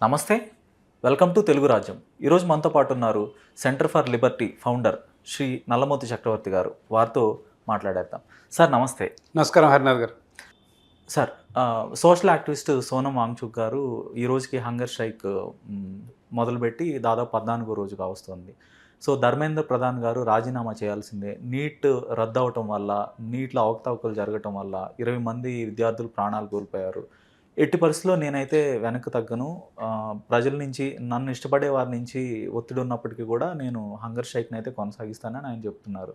నమస్తే, welcome to Telugu రాజ్యం. ఈరోజు మనతో పాటు ఉన్నారు center for liberty founder Shri Nallamothu Chakravarthi garu. వారితో మాట్లాడేద్దాం. సార్ నమస్తే. నమస్కారం Harinath garu. Sir, social activist Sonam Wangchuk garu ఈ రోజుకి హంగర్ స్ట్రైక్ మొదలుపెట్టి దాదాపు 14వ రోజు కావస్తుంది. సో ధర్మేంద్ర ప్రధాన్ గారు రాజీనామా చేయాల్సిందే. నీట్ రద్దు అవటం వల్ల, నీట్లో అవకతవకలు జరగటం వల్ల 20 మంది విద్యార్థులు ప్రాణాలు కోల్పోయారు. ఎట్టి పరిస్థితుల్లో నేనైతే వెనక్కి తగ్గను. ప్రజల నుంచి, నన్ను ఇష్టపడే వారి నుంచి ఒత్తిడి ఉన్నప్పటికీ కూడా నేను హంగర్ స్ట్రైక్ని అయితే కొనసాగిస్తానని ఆయన చెప్తున్నారు.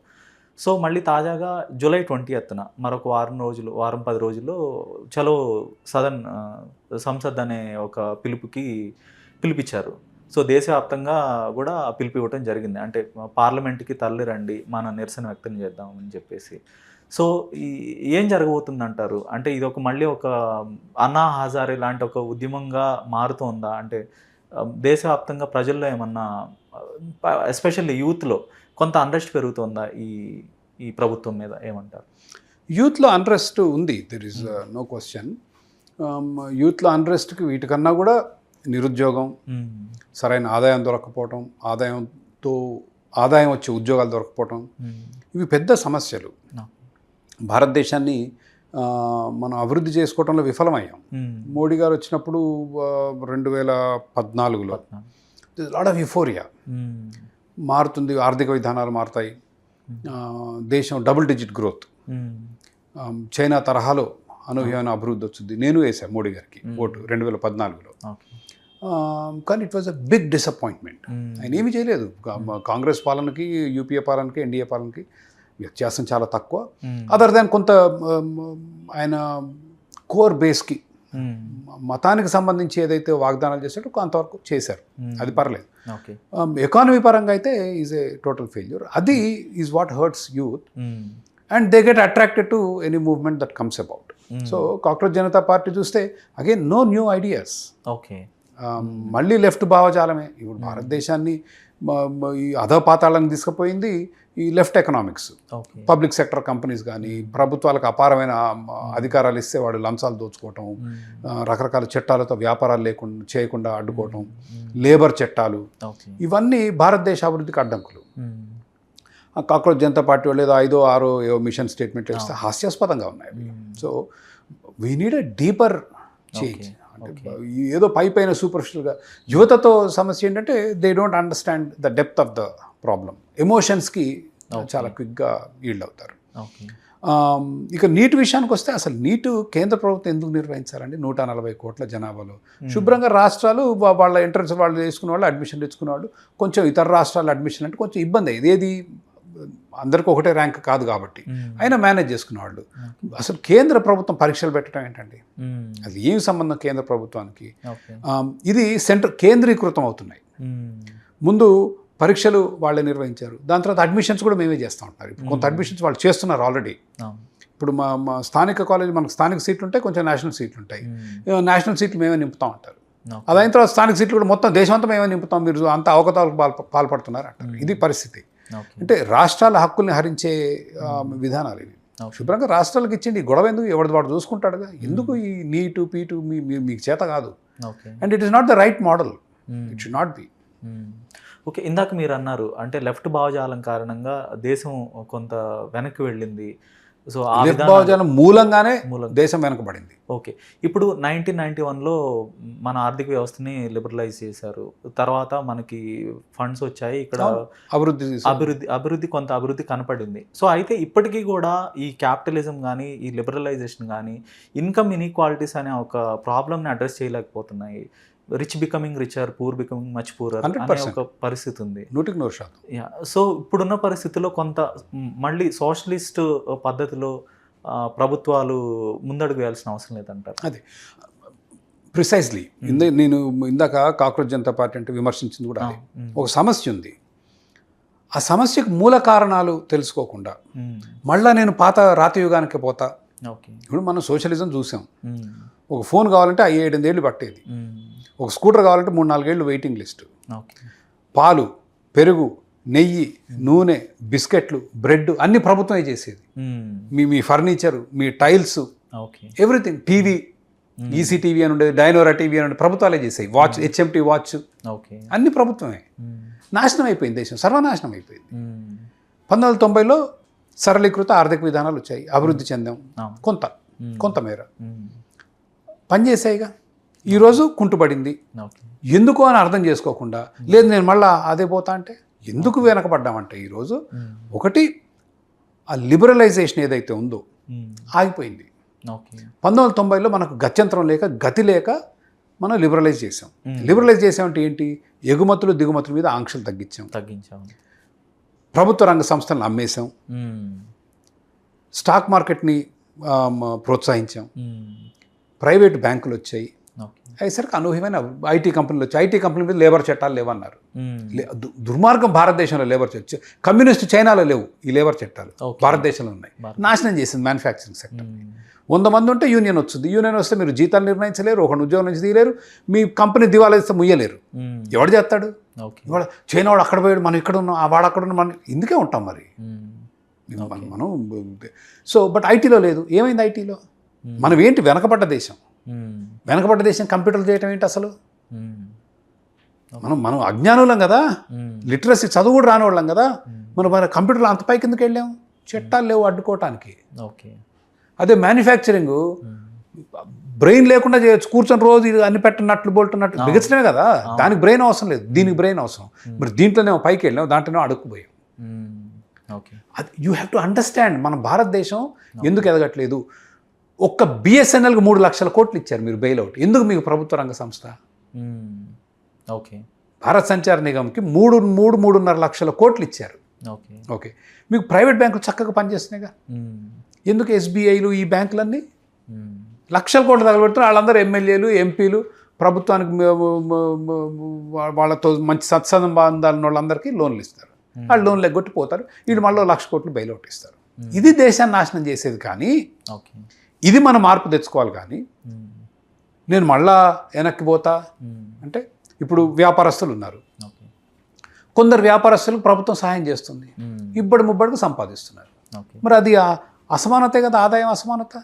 సో మళ్ళీ తాజాగా జూలై 20న మరొక వారం 10 రోజుల్లో చలో సదన్ సంసద్ అనే ఒక పిలిపించారు. సో దేశవ్యాప్తంగా కూడా పిలుపు ఇవ్వటం జరిగింది. అంటే పార్లమెంట్కి తరలి రండి, మన నిరసన వ్యక్తం చేద్దామని చెప్పేసి. సో ఏం జరగబోతుందంటారు? అంటే ఇది మళ్ళీ ఒక అన్నా హజారే లాంటి ఒక ఉద్యమంగా మారుతోందా? అంటే దేశవ్యాప్తంగా ప్రజల్లో ఏమన్నా, ఎస్పెషల్లీ యూత్లో కొంత అన్రెస్ట్ పెరుగుతోందా ఈ ప్రభుత్వం మీద? ఏమంటారు? యూత్లో అన్రెస్ట్ ఉంది, దెర్ ఈజ్ నో క్వశ్చన్. యూత్లో అన్రెస్ట్కి వీటికన్నా కూడా నిరుద్యోగం, సరైన ఆదాయం దొరకపోవటం, ఆదాయం వచ్చే ఉద్యోగాలు దొరకపోవటం, ఇవి పెద్ద సమస్యలు. భారతదేశాన్ని మనం అభివృద్ధి చేసుకోవడంలో విఫలమయ్యాం. మోడీ గారు వచ్చినప్పుడు 2014లో లాట్ ఆఫ్ యుఫోరియా మారుతుంది, ఆర్థిక విధానాలు మారుతాయి, దేశం డబుల్ డిజిట్ గ్రోత్, చైనా తరహాలో అనూహ్యమైన అభివృద్ధి వచ్చింది. నేను వేసాను మోడీ గారికి ఓటు 2014లో. కానీ it was a big disappointment. ఆయన ఏమీ చేయలేదు. కాంగ్రెస్ పాలనకి, యూపీఏ పాలనకి, ఎన్డీఏ పాలనకి వ్యత్యాసం చాలా తక్కువ. అదర్ దాన్ కొంత ఆయన కోర్ బేస్కి, మతానికి సంబంధించి ఏదైతే వాగ్దానాలు చేశాడో అంతవరకు చేశారు, అది పర్లేదు. ఎకానమీ పరంగా అయితే ఈజ్ ఏ టోటల్ ఫెయిల్యూర్. అది is what hurts youth, and they get attracted to any movement that comes about. So cockroach Janata Party చూస్తే అగైన్ నో న్యూ ఐడియాస్. మళ్ళీ లెఫ్ట్ భావజాలమే. ఇప్పుడు భారతదేశాన్ని ఈ అధపాతాళానికి తీసుకుపోయింది ఈ left economics. Public sector companies కానీ, ప్రభుత్వాలకు అపారమైన అధికారాలు ఇస్తే వాడు లంచాలు దోచుకోవటం, రకరకాల చట్టాలతో వ్యాపారాలు చేయకుండా అడ్డుకోవటం, లేబర్ చట్టాలు, ఇవన్నీ భారతదేశ అభివృద్ధికి అడ్డంకులు. కాక్రోచ్ జనతా పార్టీ వాళ్ళు ఏదో 5, 6 మిషన్ స్టేట్మెంట్ ఇస్తే హాస్యాస్పదంగా ఉన్నాయి. So we need a deeper change. అంటే ఏదో పైన సూపర్ఫిషియల్గా యువతతో సమస్య ఏంటంటే they don't understand the depth of the problem. ఎమోషన్స్కి చాలా క్విక్గా ఈల్డ్ అవుతారు. ఇక నీట్ విషయానికి వస్తే, అసలు నీటు కేంద్ర ప్రభుత్వం ఎందుకు నిర్వహించాలండి? 140 కోట్ల జనాభాలో శుభ్రంగా రాష్ట్రాలు వాళ్ళ ఎంట్రన్స్ వాళ్ళు చేసుకునే వాళ్ళు, అడ్మిషన్ తెచ్చుకునే వాళ్ళు, కొంచెం ఇతర రాష్ట్రాల అడ్మిషన్ అంటే కొంచెం ఇబ్బంది అయ్యేది. ఏది అందరికీ ఒకటే ర్యాంక్ కాదు కాబట్టి అయినా మేనేజ్ చేసుకునేవాళ్ళు. అసలు కేంద్ర ప్రభుత్వం పరీక్షలు పెట్టడం ఏంటండి? అది ఏమి సంబంధం కేంద్ర ప్రభుత్వానికి? ఇది కేంద్రీకృతం అవుతున్నాయి. ముందు పరీక్షలు వాళ్ళే నిర్వహించారు, దాని తర్వాత అడ్మిషన్స్ కూడా మేమే చేస్తూ ఉంటారు. ఇప్పుడు కొంత అడ్మిషన్స్ వాళ్ళు చేస్తున్నారు ఆల్రెడీ. ఇప్పుడు మా స్థానిక కాలేజ్, మనకు స్థానిక సీట్లు ఉంటాయి, కొంచెం నేషనల్ సీట్లు ఉంటాయి. నేషనల్ సీట్లు మేమే నింపుతూ ఉంటారు. అదైన తర్వాత స్థానిక సీట్లు కూడా మొత్తం దేశమంతా మేమే నింపుతాం, మీరు అంత అవకతవకలకు పాల్పడుతున్నారు అంటారు. ఇది పరిస్థితి. అంటే రాష్ట్రాల హక్కుల్ని హరించే విధానాలు ఇవి. శుభ్రంగా రాష్ట్రాలకు ఇచ్చింది, గొడవ ఎందుకు? ఎవరిది వాడు చూసుకుంటాడుగా. ఎందుకు ఈ నీటు పీటు మీకు చేత కాదు. And it is not the right model, it should not be. Okay, ఇందాక మీరు అన్నారు అంటే లెఫ్ట్ భావజాలం కారణంగా దేశం కొంత వెనక్కి వెళ్ళింది. సో ఆ భావజాలం మూలంగానే దేశం వెనకబడింది. ఓకే, ఇప్పుడు 1991లో మన ఆర్థిక వ్యవస్థని లిబరలైజ్ చేశారు. తర్వాత మనకి ఫండ్స్ వచ్చాయి, ఇక్కడ అభివృద్ధి కొంత అభివృద్ధి కనపడింది. సో అయితే ఇప్పటికీ కూడా ఈ క్యాపిటలిజం కానీ, ఈ లిబరలైజేషన్ కానీ, ఇన్కమ్ ఇన్ఈక్వాలిటీస్ అనే ఒక ప్రాబ్లమ్ని అడ్రస్ చేయలేకపోతున్నాయి. Rich becoming richer, poor becoming much poorer అనే ఒక పరిస్థితి ఉంది. 100%. సో ఇప్పుడున్న పరిస్థితుల్లో కొంత మళ్ళీ సోషలిస్ట్ పద్ధతిలో ప్రభుత్వాలు ముందడుగు వేయాల్సిన అవసరం లేదంటారు. అది ప్రిసైజ్లీ నేను ఇందాక కాక్రోచ్ జనతా పార్టీ అంటే విమర్శించింది కూడా అదే. ఒక సమస్య ఉంది, ఆ సమస్యకు మూల కారణాలు తెలుసుకోకుండా మళ్ళీ నేను పాత రాతయుగానికి పోతా. ఇప్పుడు మనం సోషలిజం చూసాం. ఒక ఫోన్ కావాలంటే 7-8 ఏళ్ళు పట్టేది, ఒక స్కూటర్ కావాలంటే 3-4 ఏళ్ళు వెయిటింగ్ లిస్ట్. పాలు, పెరుగు, నెయ్యి, నూనె, బిస్కెట్లు, బ్రెడ్ అన్ని ప్రభుత్వమే చేసేది. మీ ఫర్నిచరు, మీ tiles, everything, TV EC TV అని ఉండేది, డైనోరా టీవీ అని ఉండేది, ప్రభుత్వాలే చేసాయి. Watch, HMT watch okay. అన్ని ప్రభుత్వమే. నాశనం అయిపోయింది దేశం, సర్వనాశనం అయిపోయింది. మ్మ్. 1990లో సరళీకృత ఆర్థిక విధానాలు వచ్చాయి, అభివృద్ధి చెందాం కొంతమేర మ్మ్. పనిచేసాయిగా. ఈరోజు కుంటుపడింది. ఓకే. ఎందుకు అని అర్థం చేసుకోకుండా, లేదు నేను మళ్ళీ అదే పోతా అంటే ఎందుకు వెనకబడ్డామంటే ఈరోజు ఒకటి ఆ లిబరలైజేషన్ ఏదైతే ఉందో మ్మ్. ఆగిపోయింది. ఓకే. 1990లో మనకు గత్యంతరం లేక, గతి లేక మనం లిబరలైజ్ చేసాం. లిబరలైజ్ చేసామంటే ఏంటి? ఎగుమతులు దిగుమతుల మీద ఆంక్షలు తగ్గించాం, ప్రభుత్వ రంగ సంస్థలను అమ్మేశాం, మ్మ్. స్టాక్ మార్కెట్ని ప్రోత్సహించాం, మ్మ్. ప్రైవేట్ బ్యాంకులు వచ్చాయి. ఓకే. అయ్యేసరికి అనూహ్యమైన ఐటీ కంపెనీలు వచ్చాయి. ఐటీ కంపెనీల మీద లేబర్ చట్టాలు లేవన్నారు. మ్మ్. దుర్మార్గం భారతదేశంలో లేబర్ చట్టాలు, కమ్యూనిస్ట్ చైనాలో లేవు ఈ లేబర్ చట్టాలు, ఓకే. భారతదేశంలో ఉన్నాయి. నాశనం చేసింది మ్యానుఫ్యాక్చరింగ్ సెక్టర్. మ్మ్. 100 మంది ఉంటే యూనియన్ వచ్చింది. యూనియన్ వస్తే మీరు జీతాలు నిర్ణయించలేరు, ఒకటి ఉద్యోగం నుంచి తీయలేరు, మీ కంపెనీ దివాలా ఇస్తే ముయ్యలేరు. మ్మ్. ఎవడు చేస్తాడు? ఓకే. ఇవాళ చైనా వాడు అక్కడ పోయాడు, మనం ఇక్కడ ఉన్నాం, ఆ వాడు అక్కడ ఉన్నాం, మనం ఇందుకే ఉంటాం మరి మ్మ్. మనం. సో బట్ ఐటీలో లేదు. ఏమైంది ఐటీలో? మనం ఏంటి? వెనకబడ్డ దేశం. మ్మ్. వెనకబడ్డ దేశం కంప్యూటర్లు చేయటం ఏంటి అసలు? మ్మ్. మనం అజ్ఞానులం కదా, మ్మ్. లిటరసీ చదువు కూడా రానివాళ్ళం కదా. మన కంప్యూటర్లో అంత పై కిందకి వెళ్ళాం, చట్టాలు లేవు అడ్డుకోవటానికి. ఓకే. అదే మ్యానుఫ్యాక్చరింగ్ బ్రెయిన్ లేకుండా చేయొచ్చు, కూర్చొని రోజు ఇది అన్ని పెట్టినట్లు బోల్టున్నట్టు బిగించడమే కదా. దానికి బ్రెయిన్ అవసరం లేదు, దీనికి బ్రెయిన్ అవసరం. మరి దీంట్లోనేమో పైకి వెళ్ళాం, దాంట్లోనే అడుక్కుపోయాం. ఓకే. అది యూ హ్యావ్ టు అండర్స్టాండ్. మన భారతదేశం ఎందుకు ఎదగట్లేదు? ఒక్క బిఎస్ఎన్ఎల్కి 3 లక్షల కోట్లు ఇచ్చారు మీరు బెయిల్అవుట్. ఎందుకు? మీకు ప్రభుత్వ రంగ సంస్థ. ఓకే. భారత్ సంచార్ నిగమ్కి 3.5 లక్షల కోట్లు ఇచ్చారు. ఓకే. ఓకే. మీకు ప్రైవేట్ బ్యాంకులు చక్కగా పనిచేస్తున్నాయిగా. ఎందుకు ఎస్బీఐలు ఈ బ్యాంకులన్నీ లక్షల కోట్లు తగలబెడుతున్నారు? వాళ్ళందరూ ఎమ్మెల్యేలు, ఎంపీలు, ప్రభుత్వానికి వాళ్ళతో మంచి సత్సంబంధాలు ఉన్న వాళ్ళందరికీ లోన్లు ఇస్తారు. వాళ్ళు లోన్లు ఎగ్గొట్టి పోతారు. వీళ్ళు మళ్ళీ 1 లక్ష కోట్లు బెయిల్అవుట్ ఇస్తారు. ఇది దేశాన్ని నాశనం చేసేది. కానీ ఇది మనం మార్పు తెచ్చుకోవాలి. కానీ నేను మళ్ళా వెనక్కి పోతా అంటే, ఇప్పుడు వ్యాపారస్తులు ఉన్నారు, కొందరు వ్యాపారస్తులకు ప్రభుత్వం సహాయం చేస్తుంది, ముబ్బడికి సంపాదిస్తున్నారు. మరి అది అసమానతే కదా, ఆదాయం అసమానత.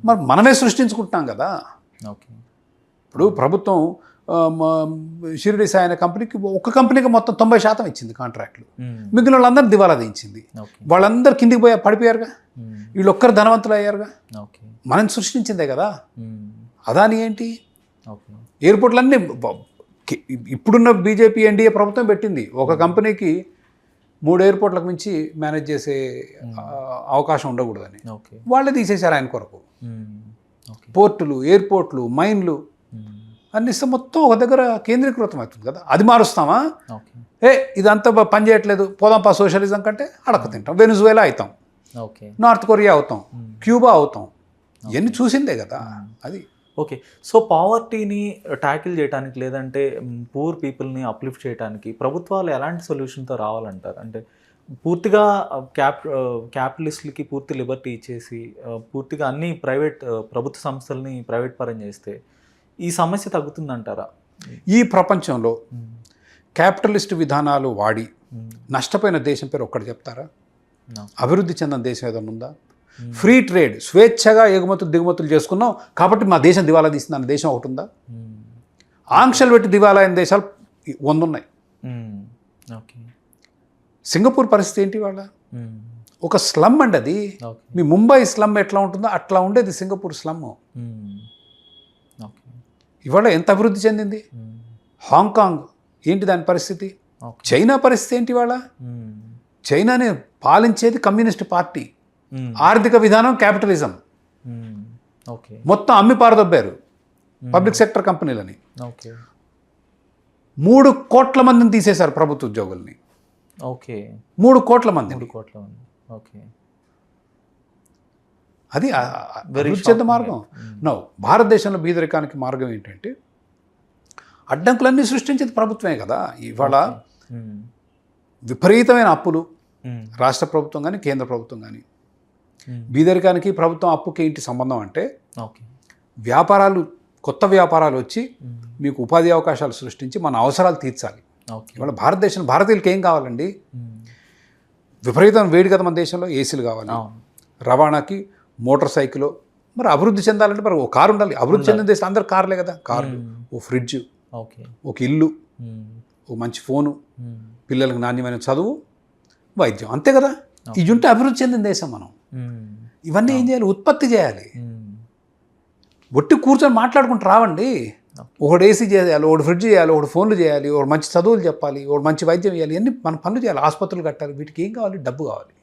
మరి మనమే సృష్టించుకుంటున్నాం కదా. ఇప్పుడు ప్రభుత్వం షిరిడి సాయి అనే కంపెనీకి, ఒక కంపెనీకి మొత్తం 90% ఇచ్చింది కాంట్రాక్ట్లు. మిగిలిన వాళ్ళందరూ దివాలా దించింది. వాళ్ళందరూ కిందికి పడిపోయారుగా. వీళ్ళు ఒక్కరు ధనవంతులు అయ్యారుగా. మనం సృష్టించిందే కదా. అదాని ఏంటి? ఎయిర్పోర్ట్లన్నీ ఇప్పుడున్న బీజేపీ ఎన్డీఏ ప్రభుత్వం పెట్టింది. ఒక కంపెనీకి 3 ఎయిర్పోర్ట్లకు మించి మేనేజ్ చేసే అవకాశం ఉండకూడదని వాళ్ళే తీసేశారు ఆయన కొరకు. పోర్టులు, ఎయిర్పోర్ట్లు, మైన్లు అన్ని ఇస్తే మొత్తం ఒక దగ్గర కేంద్రీకృతం అవుతుంది కదా. అది మారుస్తామా? ఇదంతా పని చేయట్లేదు, పోదాంపా సోషలిజం కంటే అడక తింటాం. వెనిజువేలా అవుతాం, నార్త్ కొరియా అవుతాం, క్యూబా అవుతాం. ఇవన్నీ చూసిందే కదా. అది ఓకే. సో పావర్టీని ట్యాకిల్ చేయడానికి, లేదంటే పూర్ పీపుల్ని అప్లిఫ్ట్ చేయడానికి ప్రభుత్వాలు ఎలాంటి సొల్యూషన్తో రావాలంటారు? అంటే పూర్తిగా క్యాపిటలిస్టులకి పూర్తి లిబర్టీ ఇచ్చేసి పూర్తిగా అన్ని ప్రభుత్వ సంస్థల్ని ప్రైవేట్ పరం చేస్తే ఈ సమస్య తగ్గుతుందంటారా? ఈ ప్రపంచంలో క్యాపిటలిస్ట్ విధానాలు వాడి నష్టపోయిన దేశం పేరు ఒక్కటి చెప్తారా? అభివృద్ధి చెందిన దేశం ఏదైనా ఉందా? ఫ్రీ ట్రేడ్, స్వేచ్ఛగా ఎగుమతులు దిగుమతులు చేసుకున్నాం కాబట్టి మా దేశం దివాలా తీసిందన్న దేశం ఒకటి ఉందా? ఆంక్షలు పెట్టి దివాలా అయిన దేశాలు 100 ఉన్నాయి. సింగపూర్ పరిస్థితి ఏంటి? వాళ్ళ ఒక స్లమ్ అండి అది. మీ ముంబై స్లమ్ ఎట్లా ఉంటుందో అట్లా ఉండేది సింగపూర్ స్లమ్. ఇవాళ ఎంత అభివృద్ధి చెందింది. హాంకాంగ్ ఏంటి దాని పరిస్థితి? చైనా పరిస్థితి ఏంటి? వాళ్ళ చైనాని పాలించేది కమ్యూనిస్ట్ పార్టీ, ఆర్థిక విధానం క్యాపిటలిజం. మొత్తం అమ్మి పారదొబ్బారు పబ్లిక్ సెక్టర్ కంపెనీలని. 3 కోట్ల మందిని తీసేశారు ప్రభుత్వ ఉద్యోగుల్ని. 3 కోట్ల మంది. అది అభివృద్ధి మార్గం. నో, భారతదేశంలో బీదరికానికి మార్గం ఏంటంటే అడ్డంకులన్నీ సృష్టించేది ప్రభుత్వమే కదా. ఇవాళ విపరీతమైన అప్పులు, రాష్ట్ర ప్రభుత్వం కానీ కేంద్ర ప్రభుత్వం కానీ. బీదరికానికి ప్రభుత్వం అప్పుకి ఏంటి సంబంధం అంటే, వ్యాపారాలు, కొత్త వ్యాపారాలు వచ్చి మీకు ఉపాధి అవకాశాలు సృష్టించి మన అవసరాలు తీర్చాలి. ఇవాళ భారతీయులకి ఏం కావాలండి? విపరీతం వేడి కదా మన దేశంలో, ఏసీలు కావాలి, రవాణాకి మోటార్ సైకిల్ మరి అభివృద్ధి చెందాలంటే మరి ఓ కారు ఉండాలి. అభివృద్ధి చెందిన దేశం అందరు కార్లే కదా. కార్లు, ఓ ఫ్రిడ్జ్, ఓకే, ఒక ఇల్లు, ఓ మంచి ఫోను, పిల్లలకు నాణ్యమైన చదువు, వైద్యం, అంతే కదా. ఇది ఉంటే అభివృద్ధి చెందిన దేశం మనం. ఇవన్నీ ఏం చేయాలి? ఉత్పత్తి చేయాలి. ఒట్టి కూర్చొని మాట్లాడుకుంటూ రావండి. ఒకటి ఏసీ చేయాలి, ఒకటి ఫ్రిడ్జ్ చేయాలి, ఒకటి ఫోన్లు చేయాలి, ఒకటి మంచి చదువులు చెప్పాలి, ఒకటి మంచి వైద్యం చేయాలి, అన్ని మన పనులు చేయాలి. ఆసుపత్రులు కట్టాలి. వీటికి ఏం కావాలి? డబ్బు కావాలి.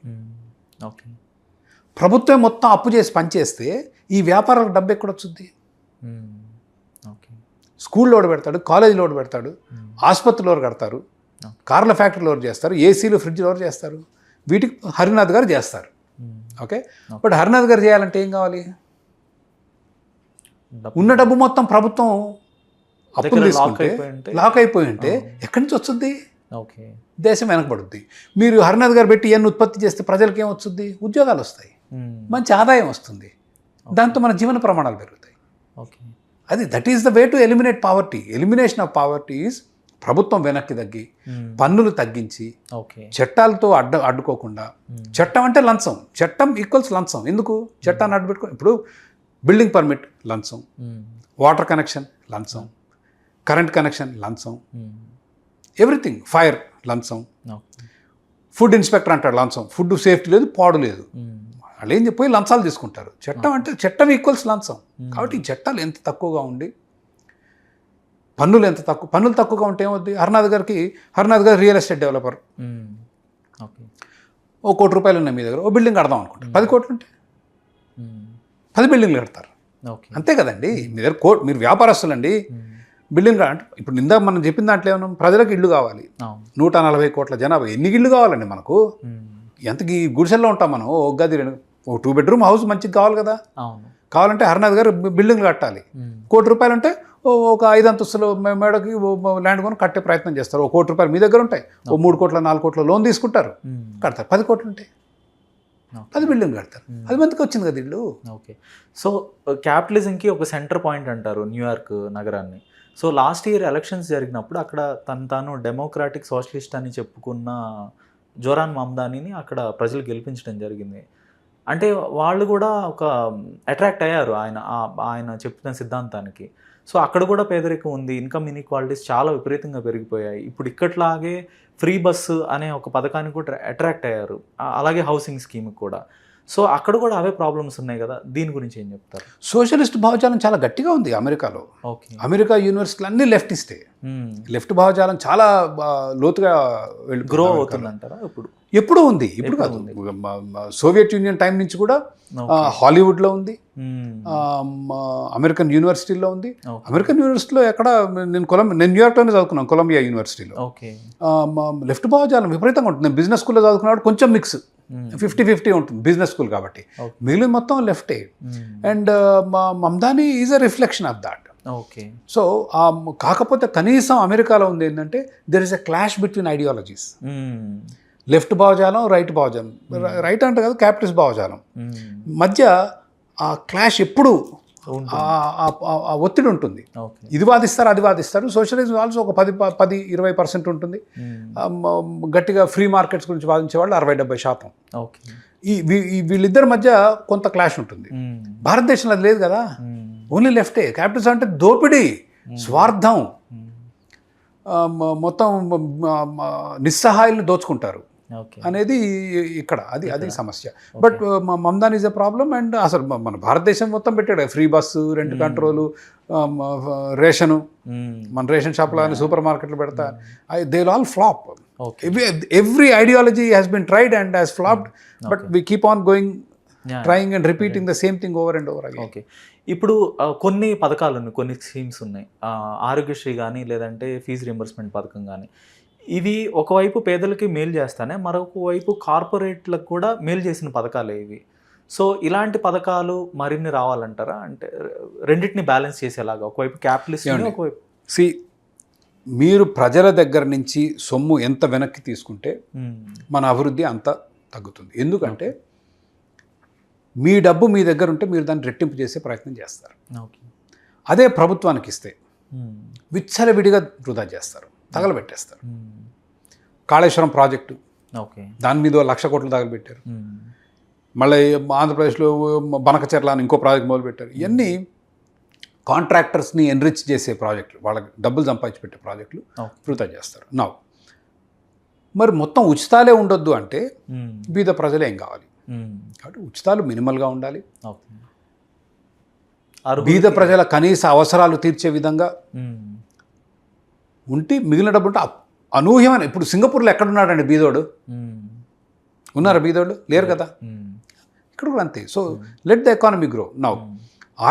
ఓకే, ప్రభుత్వం మొత్తం అప్పు చేసి పనిచేస్తే ఈ వ్యాపారాలకు డబ్బు ఎక్కడొచ్చుద్ది? ఓకే, స్కూల్లో పెడతాడు, కాలేజీలో పెడతాడు, ఆసుపత్రిలో కడతారు, కార్ల ఫ్యాక్టరీలో చేస్తారు, ఏసీలు ఫ్రిడ్జ్లో చేస్తారు. వీటికి హరినాథ్ గారు చేస్తారు. ఓకే, బట్ హరినాథ్ గారు చేయాలంటే ఏం కావాలి? ఉన్న డబ్బు మొత్తం ప్రభుత్వం అప్పులు తీసుకుంటే, లాక్ అయిపోయి ఉంటే ఎక్కడి నుంచి వస్తుంది? ఓకే, దేశం వెనకబడుద్ది. మీరు హరినాథ్ గారు పెట్టి ఇవన్నీ ఉత్పత్తి చేస్తే ప్రజలకు ఏమొస్తుంది? ఉద్యోగాలు వస్తాయి, మంచి ఆదాయం వస్తుంది, దాంతో మన జీవన ప్రమాణాలు పెరుగుతాయి. ఓకే, అది that is the way to eliminate poverty. Elimination of poverty is ప్రభుత్వం వెనక్కి తగ్గి, పన్నులు తగ్గించి, చట్టాలతో అడ్డుకోకుండా. చట్టం అంటే లంచం, చట్టం ఈక్వల్స్ లంచం. ఎందుకు చట్టాన్ని అడ్డుపెట్టుకో? ఇప్పుడు బిల్డింగ్ పర్మిట్ లంచం, వాటర్ కనెక్షన్ లంచం, కరెంట్ కనెక్షన్ లంచం, ఎవ్రీథింగ్, ఫైర్ లంచం, ఫుడ్ ఇన్స్పెక్టర్ అంటాడు లంచం. ఫుడ్ సేఫ్టీ లేదు, పాడు లేదు, వాళ్ళు ఏం చెప్పి లంచాలు తీసుకుంటారు. చట్టం అంటే చట్టం ఈక్వల్స్ లంచం. కాబట్టి ఈ చట్టాలు ఎంత తక్కువగా ఉండి, పన్నులు ఎంత తక్కువ, పన్నులు తక్కువగా ఉంటే ఏమవుద్ది? హరినాథ్ గారు రియల్ ఎస్టేట్ డెవలపర్, ఓ కోటి రూపాయలు ఉన్నాయి మీ దగ్గర, ఓ బిల్డింగ్ కడదాం అనుకుంటారు. 10 కోట్లు ఉంటే 10 బిల్డింగ్లు కడతారు. అంతే కదండి. మీ దగ్గర మీరు వ్యాపారస్తులండి. బిల్డింగ్ అంటే ఇప్పుడు నిందా మనం చెప్పిన దాంట్లో ఏమన్నా ప్రజలకు ఇల్లు కావాలి. 140 కోట్ల జనాభా, ఎన్ని ఇళ్ళు కావాలండి మనకు? ఎంతకి గుడిసెల్లో ఉంటాం మనం. ఓ గది, ఓ 2 బెడ్రూమ్ హౌస్ మంచిగా కావాలి కదా. కావాలంటే హరినాథ్ గారు బిల్డింగ్లు కట్టాలి. కోటి రూపాయలు ఉంటే ఒక 5 అంతస్తులు మేడకి ల్యాండ్ కొని కట్టే ప్రయత్నం చేస్తారు. ఓ కోటి రూపాయలు మీ దగ్గర ఉంటాయి, ఓ 3 కోట్ల 4 కోట్ల లోన్ తీసుకుంటారు, కడతారు. 10 కోట్లు ఉంటాయి, 10 బిల్డింగ్ కడతారు. 10 మందికి వచ్చింది కదా ఇల్లు. ఓకే, సో క్యాపిటలిజంకి ఒక సెంటర్ పాయింట్ అంటారు న్యూయార్క్ నగరాన్ని. సో లాస్ట్ ఇయర్ ఎలక్షన్స్ జరిగినప్పుడు అక్కడ తాను డెమోక్రాటిక్ సోషలిస్ట్ అని చెప్పుకున్న జోరాన్ మమ్దానీని అక్కడ ప్రజలు గెలిపించడం జరిగింది. అంటే వాళ్ళు కూడా ఒక అట్రాక్ట్ అయ్యారు ఆయన చెప్పిన సిద్ధాంతానికి. సో అక్కడ కూడా పేదరికం ఉంది, ఇన్కమ్ ఇన్ఈక్వాలిటీస్ చాలా విపరీతంగా పెరిగిపోయాయి. ఇప్పుడు ఇక్కట్లాగే ఫ్రీ బస్సు అనే ఒక పథకానికి కూడా అట్రాక్ట్ అయ్యారు, అలాగే హౌసింగ్ స్కీమ్ కూడా. సో అక్కడ కూడా అవే ప్రాబ్లమ్స్ ఉన్నాయి కదా, దీని గురించి ఏం చెప్తారు? సోషలిస్ట్ భావజాలం చాలా గట్టిగా ఉంది అమెరికాలో. ఓకే, అమెరికా యూనివర్సిటీలు అన్నీ లెఫ్టిస్టే. లెఫ్ట్ భావజాలం చాలా లోతుగా గ్రో అవుతుందంటారా? ఎప్పుడూ ఉంది, ఇప్పుడు కాదు. సోవియట్ యూనియన్ టైం నుంచి కూడా హాలీవుడ్లో ఉంది, అమెరికన్ యూనివర్సిటీలో ఉంది. అమెరికన్ యూనివర్సిటీలో ఎక్కడ నేను న్యూయార్క్లోనే చదువుకున్నాను, కొలంబియా యూనివర్సిటీలో. లెఫ్ట్ భావజాలం విపరీతంగా ఉంటుంది. నేను బిజినెస్ స్కూల్లో చదువుకున్నాడు, కొంచెం మిక్స్ 50-50 ఉంటుంది బిజినెస్ స్కూల్ కాబట్టి. మిగిలిన మొత్తం లెఫ్టే. And Mamdani is a reflection of that. Okay, so కాకపోతే కనీసం అమెరికాలో ఉంది ఏంటంటే there is a clash between ideologies. Left భావజాలం, రైట్ భావజాలం, రైట్ అంటే కాదు క్యాపిటలిస్ట్ భావజాలం మధ్య ఆ క్లాష్ ఎప్పుడు ఆ ఒత్తిడి ఉంటుంది. ఇది వాదిస్తారు, అది వాదిస్తారు. సోషలిజం ఆల్సో ఒక 10-20% ఉంటుంది. గట్టిగా ఫ్రీ మార్కెట్స్ గురించి వాదించే వాళ్ళు 60-70%. వీళ్ళిద్దరి మధ్య కొంత క్లాష్ ఉంటుంది. భారతదేశంలో అది లేదు కదా, ఓన్లీ లెఫ్టే. క్యాపిటలిజం అంటే దోపిడీ, స్వార్థం, మొత్తం నిస్సహాయాలను దోచుకుంటారు అనేది ఇక్కడ అది సమస్య. But Mamdan is a problem. And అసలు మన భారతదేశం మొత్తం పెట్టాడు, free bus, rent control, ration, మన రేషన్ షాప్లో కానీ సూపర్ మార్కెట్లు పెడతా, they will all flop. Every ideology has been tried and has flopped, but we keep on going, trying and repeating the same thing over and over again. Okay, ఇప్పుడు కొన్ని పథకాలు ఉన్నాయి, కొన్ని స్కీమ్స్ ఉన్నాయి, ఆరోగ్యశ్రీ కానీ లేదంటే ఫీజు రియంబర్స్మెంట్ పథకం కానీ. ఇవి ఒకవైపు పేదలకి మేలు చేస్తానే, మరొక వైపు కార్పొరేట్లకు కూడా మేలు చేసిన పథకాలే ఇవి. సో ఇలాంటి పథకాలు మరిన్ని రావాలంటారా? అంటే రెండింటిని బ్యాలెన్స్ చేసేలాగా, ఒకవైపు క్యాపిటలిస్ట్, ఒకవైపు మీరు ప్రజల దగ్గర నుంచి సొమ్ము ఎంత వెనక్కి తీసుకుంటే మన అభివృద్ధి అంత తగ్గుతుంది. ఎందుకంటే మీ డబ్బు మీ దగ్గర ఉంటే మీరు దాన్ని రెట్టింపు చేసే ప్రయత్నం చేస్తారు. అదే ప్రభుత్వానికి ఇస్తే విచ్చలవిడిగా వృధా చేస్తారు, తగలబెట్టేస్తారు. కాళేశ్వరం ప్రాజెక్టు, దాని మీద 1,00,000 కోట్లు తగలబెట్టారు. మళ్ళీ ఆంధ్రప్రదేశ్లో బనకచెర్ల అని ఇంకో ప్రాజెక్ట్ మొదలుపెట్టారు. ఇవన్నీ కాంట్రాక్టర్స్ని ఎన్రిచ్ చేసే ప్రాజెక్టులు, వాళ్ళకి డబ్బులు సంపాదించి పెట్టే ప్రాజెక్టులు వృధా చేస్తారు. నా మరి మొత్తం ఉచితాలే ఉండొద్దు అంటే బీద ప్రజలు ఏం కావాలి? కాబట్టి ఉచితాలు మినిమల్గా ఉండాలి. బీద ప్రజల కనీస అవసరాలు తీర్చే విధంగా ఉంటే మిగిలిన డబ్బు ఉంటే అనూహ్యమైన. ఇప్పుడు సింగపూర్లో ఎక్కడున్నాడండి బీదోడు? ఉన్నారా బీదోడు? లేరు కదా. ఇక్కడ కూడా అంతే. So let the economy grow. Now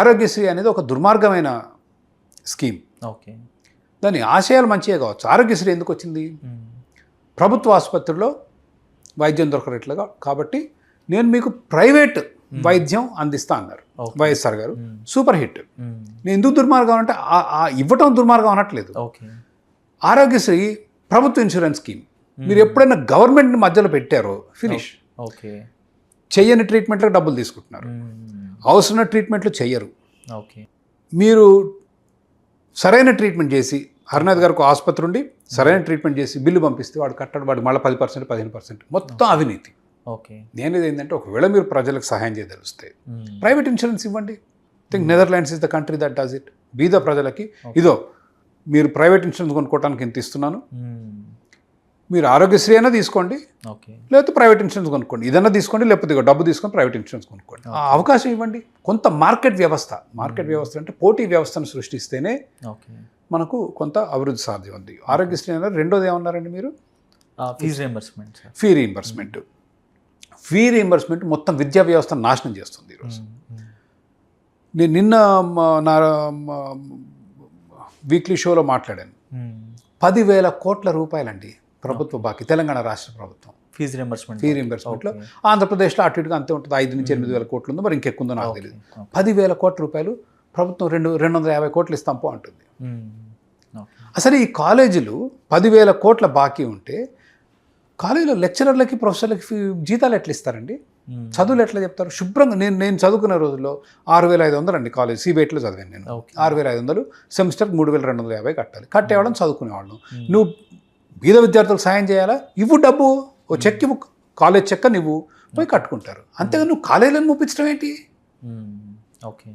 Aarogyasri అనేది ఒక దుర్మార్గమైన స్కీమ్. ఓకే, దాని ఆశయాలు మంచిగా కావచ్చు. ఆరోగ్యశ్రీ ఎందుకు వచ్చింది? ప్రభుత్వ ఆసుపత్రిలో వైద్యం దొరకట్లుగా కాబట్టి నేను మీకు ప్రైవేట్ వైద్యం అందిస్తా అన్నారు వైఎస్ఆర్ గారు. Super hit. నేను ఎందుకు దుర్మార్గం అంటే ఇవ్వటం దుర్మార్గం అనట్లేదు. ఆరోగ్యశ్రీ ప్రభుత్వ ఇన్సూరెన్స్ స్కీమ్. మీరు ఎప్పుడైనా గవర్నమెంట్ మధ్యలో పెట్టారో ఫినిష్. చెయ్యని ట్రీట్మెంట్లకు డబ్బులు తీసుకుంటున్నారు, అవసరమైన ట్రీట్మెంట్లు చెయ్యరు. మీరు సరైన ట్రీట్మెంట్ చేసి, హరినాథ్ గారికి ఆసుపత్రి ఉండి సరైన ట్రీట్మెంట్ చేసి బిల్లు పంపిస్తే వాడు కట్టడు, వాడు మళ్ళీ 10%, 15% మొత్తం అవినీతి. నేను ఇది ఏంటంటే ఒకవేళ మీరు ప్రజలకు సహాయం చేయదలిస్తే ప్రైవేట్ ఇన్సూరెన్స్ ఇవ్వండి. Think Netherlands is the country that does it. బీద ప్రజలకి ఇదో మీరు ప్రైవేట్ ఇన్సూరెన్స్ కొనుక్కోవడానికి ఇంత ఇస్తున్నాను, మీరు ఆరోగ్యశ్రీ అయినా తీసుకోండి, లేకపోతే ప్రైవేట్ ఇన్సూరెన్స్ కొనుక్కోండి, ఇదన్నా తీసుకోండి, లేకపోతే డబ్బు తీసుకొని ప్రైవేట్ ఇన్సూరెన్స్ కొనుక్కోండి. ఆ అవకాశం ఇవ్వండి. కొంత మార్కెట్ వ్యవస్థ అంటే పోటీ వ్యవస్థను సృష్టిస్తేనే మనకు కొంత అభివృద్ధి సాధ్యం ఉంది. ఆరోగ్యశ్రీ అన్నారు. రెండోది ఏమన్నారండి మీరు? ఫీ రీయింబర్స్మెంట్ మొత్తం విద్యా వ్యవస్థను నాశనం చేస్తుంది ఈరోజు. నేను నిన్న నా వీక్లీ షోలో మాట్లాడాను. 10,000 కోట్ల రూపాయలండి ప్రభుత్వ బాకీ తెలంగాణ రాష్ట్ర ప్రభుత్వం. ఫీ రీయింబర్స్మెంట్లో ఆంధ్రప్రదేశ్లో అటు ఇటుగా అంతే ఉంటుంది. 5 నుంచి 8,000 కోట్లు ఉందో, మరి ఇంకెక్కువ ఉందో నాకు తెలియదు. 10,000 కోట్ల రూపాయలు ప్రభుత్వం 250 కోట్లు ఇస్తాం పో అంటుంది. అసలు ఈ కాలేజీలు 10,000 కోట్ల బాకీ ఉంటే కాలేజీలో లెక్చరర్లకి ప్రొఫెసర్లకి జీతాలు ఎట్లా ఇస్తారండి? చదువులు ఎట్లా చెప్తారు? శుభ్రంగా నేను చదువుకునే రోజుల్లో 6,500 అండి కాలేజ్. సిబిఐటీలో చదివాను నేను. 6,500 సెమిస్టర్కి 3,250 కట్టాలి. కట్టేవాళ్ళని చదువుకునేవాళ్ళం. నువ్వు బీద విద్యార్థులకు సాయం చేయాలా? ఇవ్వు డబ్బు, ఓ చెక్ ఇవ్వు, కాలేజ్ చెక్క నువ్వు పోయి కట్టుకుంటారు. అంతేగా నువ్వు కాలేజీలను ముప్పించడం ఏంటి?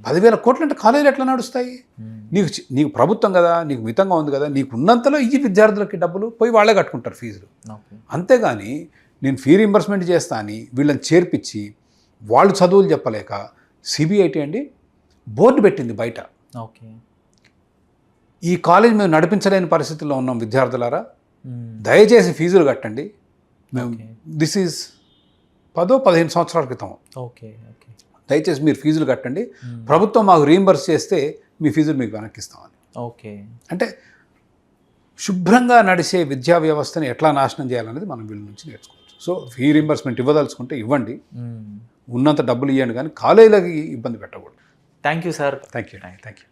10,000 కోట్లు అంటే కాలేజీలు ఎట్లా నడుస్తాయి? నీకు ప్రభుత్వం కదా, నీకు మితంగా ఉంది కదా, నీకు ఉన్నంతలో ఈ విద్యార్థులకి డబ్బులు పోయి వాళ్ళే కట్టుకుంటారు ఫీజులు. అంతేగాని నేను ఫీ రీయింబర్స్మెంట్ చేస్తా అని వీళ్ళని చేర్పించి వాళ్ళు చదువులు చెప్పలేక సిబిఐటి అండి బోర్డు పెట్టింది బయట. ఈ కాలేజ్ మేము నడిపించలేని పరిస్థితుల్లో ఉన్నాం విద్యార్థులారా, దయచేసి ఫీజులు కట్టండి. మేము దిస్ ఈజ్ 10-15 సంవత్సరాల క్రితం. దయచేసి మీరు ఫీజులు కట్టండి, ప్రభుత్వం మాకు రీయింబర్స్ చేస్తే మీ ఫీజులు మీకు వెనక్కిస్తామని. అంటే శుభ్రంగా నడిచే విద్యా వ్యవస్థని ఎట్లా నాశనం చేయాలనేది మనం వీళ్ళ నుంచి నేర్చుకోవచ్చు. సో ఫీ రీయింబర్స్మెంట్ ఇవ్వదలుచుకుంటే ఇవ్వండి, ఉన్నంత డబ్బులు ఇవ్వండి, కానీ కాలేజీలకి ఇబ్బంది పెట్టకూడదు. Thank you sir. Thank you.